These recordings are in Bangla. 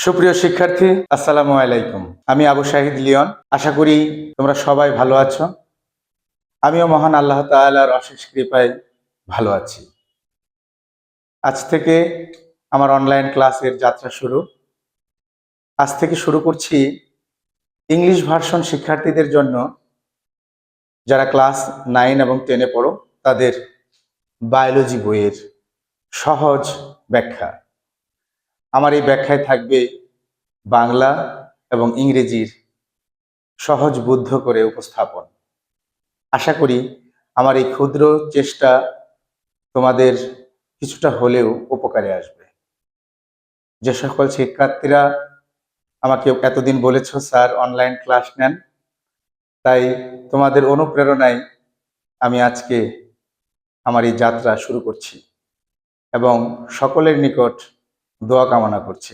সুপ্রিয় শিক্ষার্থী, আসসালামু আলাইকুম। আমি আবু শাহিদ লিওন। আশা করি তোমরা সবাই ভালো আছো। আমিও মহান আল্লাহ তাআলার অশেষ কৃপায় ভালো আছি। আজ থেকে আমার অনলাইন ক্লাসের যাত্রা শুরু। আজ থেকে শুরু করছি ইংলিশ ভার্সন শিক্ষার্থীদের জন্য, যারা ক্লাস 9 এবং 10-এ পড়ো, তাদের বায়োলজি বইয়ের সহজ ব্যাখ্যা। আমার এই ব্যাখ্যায় থাকবে বাংলা এবং ইংরেজির সহজবোধ্য করে উপস্থাপন। আশা করি আমার এই ক্ষুদ্র চেষ্টা তোমাদের কিছুটা হলেও উপকারে আসবে। যে সকল শিক্ষার্থীরা আমাকে এতদিন বলেছ স্যার অনলাইন ক্লাস নেন, তাই তোমাদের অনুপ্রেরণায় আমি আজকে আমার এই যাত্রা শুরু করছি এবং সকলের নিকট দোয়া কামনা করছি।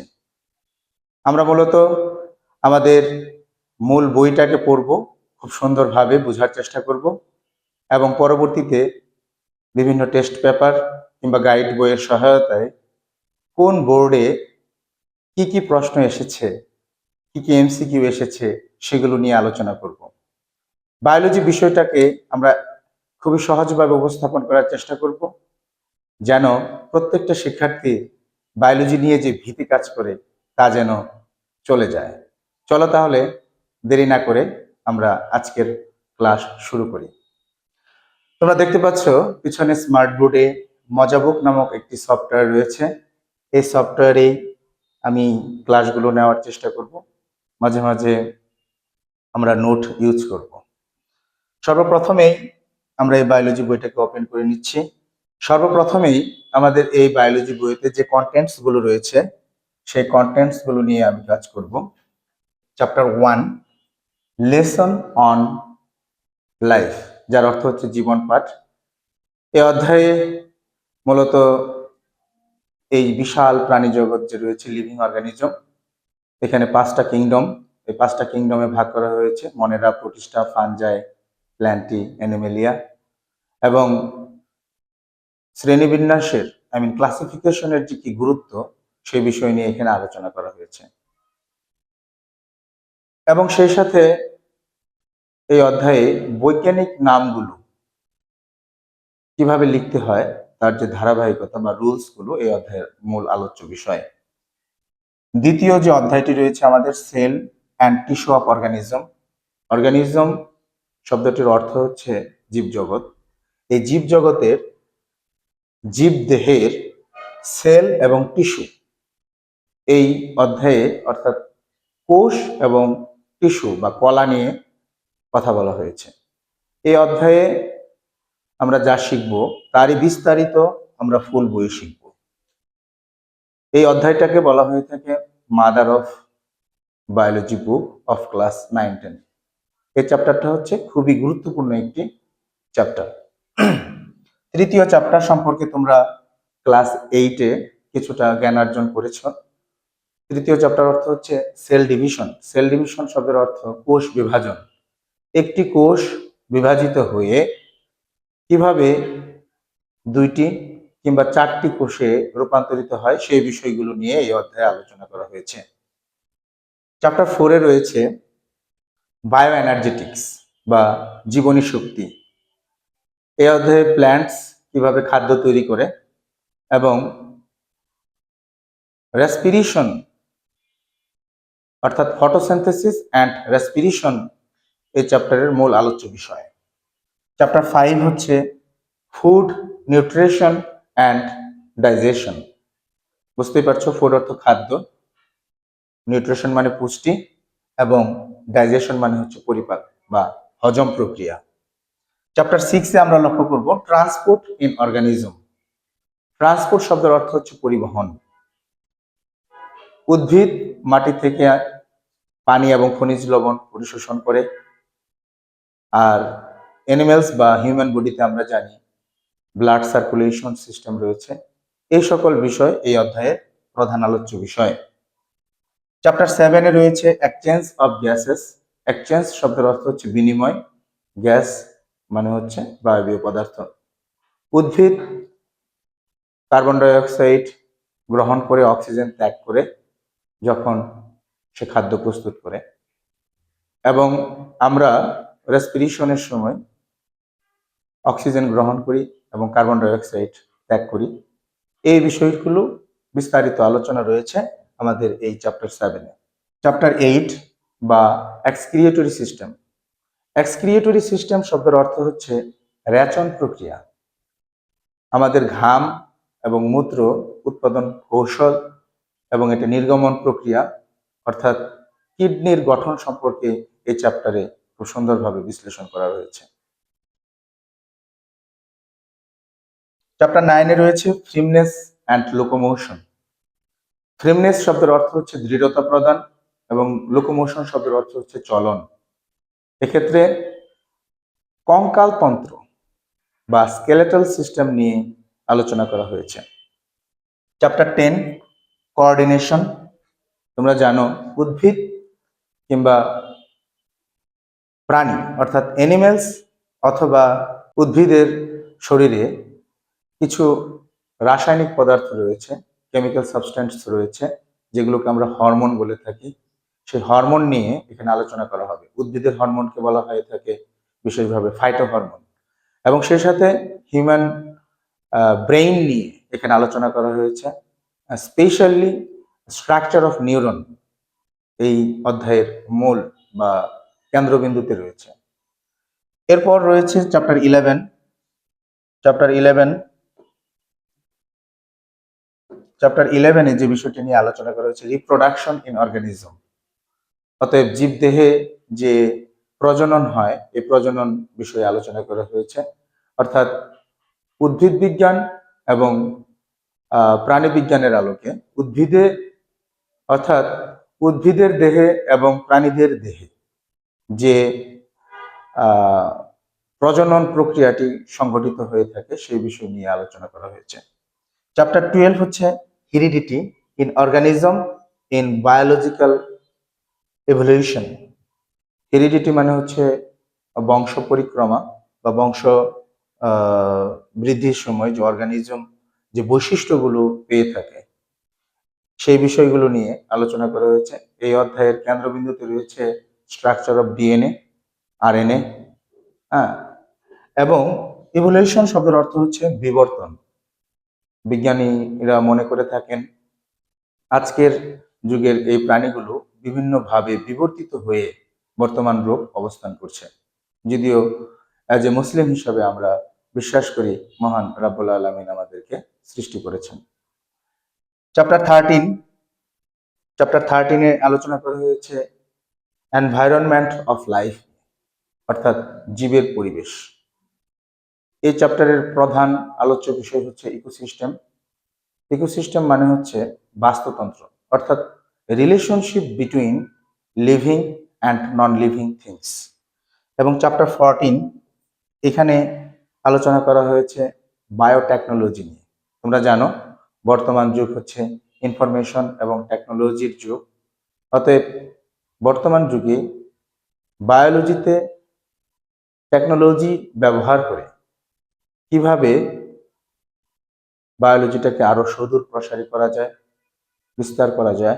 আমরা মূলত আমাদের মূল বইটাকে পড়ব, খুব সুন্দরভাবে বোঝার চেষ্টা করব এবং পরবর্তীতে বিভিন্ন টেস্ট পেপার কিংবা গাইড বইয়ের সহায়তায় কোন বোর্ডে কি কি প্রশ্ন এসেছে, কি কি এমসিকিউ এসেছে, সেগুলো নিয়ে আলোচনা করব। বায়োলজি বিষয়টাকে আমরা খুবই সহজভাবে উপস্থাপন করার চেষ্টা করব, যেন প্রত্যেকটা শিক্ষার্থী বায়োলজি নিয়ে যে ভীতি কাজ করে তা যেন চলে যায়। চলো তাহলে দেরি না করে আমরা আজকের ক্লাস শুরু করি। তোমরা দেখতে পাচ্ছ পিছনে স্মার্ট বোর্ডে মজাবুক নামক একটি সফটওয়্যার রয়েছে। এই সফটওয়্যারেই আমি ক্লাসগুলো নেওয়ার চেষ্টা করব, মাঝে মাঝে আমরা নোট ইউজ করব। সর্বপ্রথমেই আমরা এই বায়োলজি বইটাকে ওপেন করে নিচ্ছি। সর্বপ্রথমেই আমাদের এই বায়োলজি বইতে যে কন্টেন্টসগুলো রয়েছে সেই কন্টেন্টসগুলো নিয়ে আমি কাজ করব। চ্যাপ্টার 1, লেসন অন লাইফ, যার অর্থ হচ্ছে জীবন পাঠ। এই অধ্যায়ে মূলত এই বিশাল প্রাণী জগৎ যে রয়েছে, লিভিং অর্গানিজম, এখানে 5টা কিংডম, এই 5টা কিংডমে ভাগ করা হয়েছে: মনেরা, প্রোটিস্টা, ফানজাই, প্ল্যান্টি, অ্যানিমেলিয়া। এবং শ্রেণীবিন্যাসের ক্লাসিফিকেশনের যে কি গুরুত্ব, সেই বিষয় নিয়ে এখানে আলোচনা করা হয়েছে। এবং সেই সাথে এই অধ্যায়ে বৈজ্ঞানিক নামগুলো কিভাবে লিখতে হয় তার যে ধারাবাহিকতা বা রুলস গুলো এই অধ্যায়ের মূল আলোচ্য বিষয়। দ্বিতীয় যে অধ্যায়টি রয়েছে আমাদের, cell and tissue of organism. Organism শব্দটির অর্থ হচ্ছে জীবজগৎ। এই জীবজগতের জীবদেহের সেল এবং টিস্যু এই অধ্যায়ে, অর্থাৎ কোষ এবং টিস্যু বা কলা নিয়ে কথা বলা হয়েছে। এই অধ্যায়ে আমরা যা শিখব তারই বিস্তারিত আমরা ফুল বই শিখব। এই অধ্যায়টাকে বলা হয়ে থাকে mother of biology book of class 9-10। এই চ্যাপ্টারটা হচ্ছে খুবই গুরুত্বপূর্ণ একটি চ্যাপ্টার। তৃতীয় চ্যাপ্টার সম্পর্কে তোমরা ক্লাস 8-এ কিছুটা জ্ঞান অর্জন করেছ। তৃতীয় চ্যাপ্টার অর্থ হচ্ছে সেল ডিভিশন। সেল ডিভিশন শব্দের অর্থ কোষ বিভাজন। একটি কোষ বিভাজিত হয়ে কিভাবে 2টি কিংবা 4টি কোষে রূপান্তরিত হয় সেই বিষয়গুলো নিয়ে এই অধ্যায়ে আলোচনা করা হয়েছে। চ্যাপ্টার 4-এ রয়েছে বায়ো এনার্জেটিক্স বা জীবনী শক্তি। এই অধ্যায়ে প্ল্যান্টস কিভাবে খাদ্য তৈরি করে এবং রেসপিরেশন, অর্থাৎ ফটোসিনথেসিস অ্যান্ড রেসপিরেশন এই চ্যাপ্টারের মূল আলোচ্য বিষয়। চ্যাপ্টার 5 হচ্ছে ফুড, নিউট্রিশন অ্যান্ড ডাইজেশন। বুঝতেই পারছো, ফুড অর্থ খাদ্য, নিউট্রিশন মানে পুষ্টি, এবং ডাইজেশন মানে হচ্ছে পরিপাক বা হজম প্রক্রিয়া। চ্যাপ্টার 6-এ আমরা লক্ষ্য করব ট্রান্সপোর্ট ইন অর্গানিজম। ট্রান্সপোর্ট শব্দের অর্থ হচ্ছে পরিবহন। উদ্ভিদ মাটি থেকে পানি এবং খনিজ লবণ পরিশোষণ করে, আর অ্যানিমেলস বা হিউম্যান বডিতে আমরা জানি ব্লাড সার্কুলেশন সিস্টেম রয়েছে। এই সকল বিষয় এই অধ্যায়ের প্রধান আলোচ্য বিষয়। চ্যাপ্টার 7-এ রয়েছে এক্সচেঞ্জ অফ গ্যাসেস। এক্সচেঞ্জ শব্দের অর্থ হচ্ছে বিনিময়, গ্যাস মানে হচ্ছে বায়বীয় পদার্থ। উদ্ভিদ কার্বন ডাই অক্সাইড গ্রহণ করে অক্সিজেন ত্যাগ করে যখন সে খাদ্য প্রস্তুত করে, এবং আমরা রেসপিরেশনের সময় অক্সিজেন গ্রহণ করি এবং কার্বন ডাইঅক্সাইড ত্যাগ করি। এই বিষয়গুলো বিস্তারিত আলোচনা রয়েছে আমাদের এই চ্যাপ্টার 7-এ। চ্যাপ্টার 8 বা এক্সক্রিয়েটরি সিস্টেম। এক্সক্রিয়েটরি সিস্টেম শব্দের অর্থ হচ্ছে রেচন প্রক্রিয়া। আমাদের ঘাম এবং মূত্র উৎপাদন কৌশল এবং এটা নির্গমন প্রক্রিয়া অর্থাৎ কিডনির গঠন সম্পর্কে এই চ্যাপ্টারে খুব সুন্দরভাবে বিশ্লেষণ করা হয়েছে। চ্যাপ্টার 9-এ রয়েছে ফ্রিমনেস অ্যান্ড লোকোমোশন। ফ্রিমনেস শব্দের অর্থ হচ্ছে দৃঢ়তা প্রদান এবং লোকোমোশন শব্দের অর্থ হচ্ছে চলন। এক্ষেত্রে কঙ্কাল তন্ত্র বা স্কেলেটাল সিস্টেম নিয়ে আলোচনা করা হয়েছে। Chapter 10 coordination. তোমরা জানো উদ্ভিদ কিংবা প্রাণী অর্থাৎ অ্যানিমেলস অথবা উদ্ভিদের শরীরে কিছু রাসায়নিক পদার্থ রয়েছে, কেমিক্যাল সাবস্টেন্স রয়েছে, যেগুলোকে আমরা হরমোন বলে থাকি। সেই হরমোন নিয়ে এখানে আলোচনা করা হবে। উদ্ভিদের হরমোনকে বলা হয়ে থাকে বিশেষভাবে ফাইটো হরমোন, এবং সেই সাথে হিউম্যান ব্রেইন নিয়ে এখানে আলোচনা করা হয়েছে, স্পেশালি স্ট্রাকচার অফ নিউরন এই অধ্যায়ের মূল বা কেন্দ্রবিন্দুতে রয়েছে। এরপর রয়েছে চ্যাপ্টার 11। চ্যাপ্টার 11-এ যে বিষয়টি নিয়ে আলোচনা করা হয়েছে রিপ্রোডাকশন ইন অর্গানিজম। অতএব জীবদেহে যে প্রজনন হয় এই প্রজনন বিষয়ে আলোচনা করা হয়েছে, অর্থাৎ উদ্ভিদ বিজ্ঞান এবং প্রাণী বিজ্ঞানের আলোকে উদ্ভিদের দেহে এবং প্রাণীদের দেহে যে প্রজনন প্রক্রিয়াটি সংঘটিত হয়ে থাকে সেই বিষয় নিয়ে আলোচনা করা হয়েছে। চ্যাপ্টার 12 হচ্ছে heredity in organism in biological evolution. Heredity মানে হচ্ছে বংশ পরিক্রমা বা বংশ বৃদ্ধির সময় যে অর্গানিজম যে বৈশিষ্ট্যগুলো পেয়ে থাকে সেই বিষয়গুলো নিয়ে আলোচনা করা হয়েছে। এই অধ্যায়ের কেন্দ্রবিন্দুতে রয়েছে স্ট্রাকচার অফ ডিএনএ, আরএনএ, হ্যাঁ, এবং ইভলিউশন শব্দের অর্থ হচ্ছে বিবর্তন। বিজ্ঞানীরা মনে করে থাকেন আজকের যুগের এই প্রাণীগুলো বিভিন্নভাবে বিবর্তিত হয়ে বর্তমান রূপ অবস্থান করছে। যদিও অ্যাজ এ মুসলিম হিসাবে আমরা বিশ্বাস করি মহান রাব্বুল আলামিন আমাদেরকে সৃষ্টি করেছেন। চ্যাপ্টার 13-এ আলোচনা করা হয়েছে এনভায়রনমেন্ট অফ লাইফ অর্থাৎ জীবের পরিবেশ। এই চ্যাপ্টারের প্রধান আলোচ্য বিষয় হচ্ছে ইকোসিস্টেম। ইকোসিস্টেম মানে হচ্ছে বাস্তুতন্ত্র অর্থাৎ relationship between living and non living things. এবং চ্যাপ্টার 14 এখানে আলোচনা করা হয়েছে বায়োটেকনোলজি নিয়ে। তোমরা জানো বর্তমান যুগ হচ্ছে ইনফরমেশন এবং টেকনোলজির যুগ। অতএব বর্তমান যুগে বায়োলজিতে টেকনোলজি ব্যবহার করে কিভাবে বায়োলজিটাকে আরো সুদূর প্রসারী করা যায়, বিস্তার করা যায়,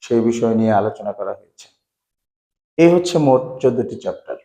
সেই বিষয় নিয়ে আলোচনা করা হয়েছে। এই হচ্ছে মোট 14টি চ্যাপ্টার।